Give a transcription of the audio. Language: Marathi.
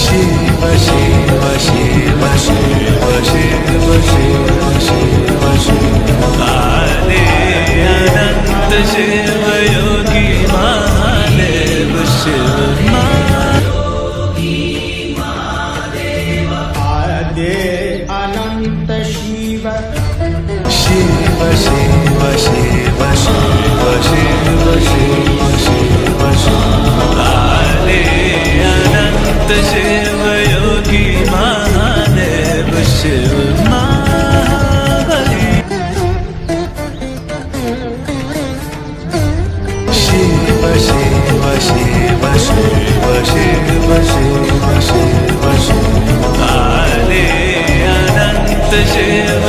शिव शिव शिव शिव शिव शिव शिव शिव आले अनंत शिव योगी महादेव शिव आदे अनंत शिव शिव शिव शिव शिव शिव शिव शिव शिव आले अनंत शिव योगी महादेव शिव महाबली शिव शिव शिव शिव शिव शिव शिव शिव आले अनंत शिव